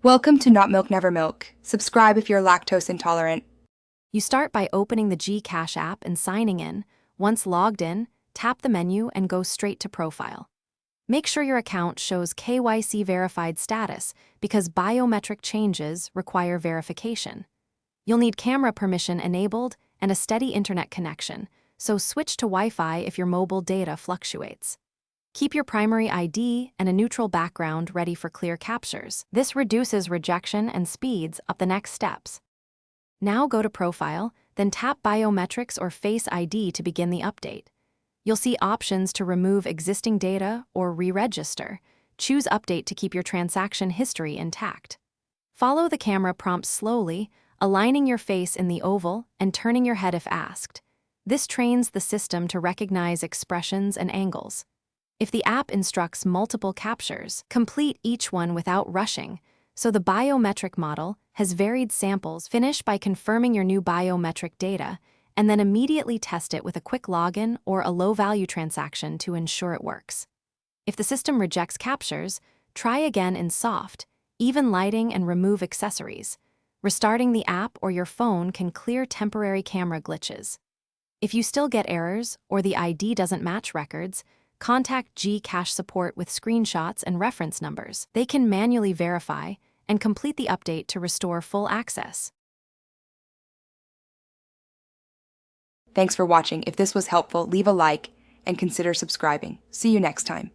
Welcome to Not Milk Never Milk. Subscribe if you're lactose intolerant. You start by opening the Gcash app and signing in. Once logged in, tap the menu and go straight to Profile. Make sure your account shows KYC verified status because biometric changes require verification. You'll need camera permission enabled and a steady internet connection, so switch to Wi-Fi if your mobile data fluctuates. Keep your primary ID and a neutral background ready for clear captures. This reduces rejection and speeds up the next steps. Now go to Profile, then tap Biometrics or Face ID to begin the update. You'll see options to remove existing data or re-register. Choose Update to keep your transaction history intact. Follow the camera prompts slowly, aligning your face in the oval and turning your head if asked. This trains the system to recognize expressions and angles. If the app instructs multiple captures, complete each one without rushing, so the biometric model has varied samples. Finish by confirming your new biometric data, and then immediately test it with a quick login or a low-value transaction to ensure it works. If the system rejects captures, try again in soft, even lighting and remove accessories. Restarting the app or your phone can clear temporary camera glitches. If you still get errors or the ID doesn't match records, contact Gcash support with screenshots and reference numbers. They can manually verify and complete the update to restore full access. Thanks for watching. If this was helpful, leave a like and consider subscribing. See you next time.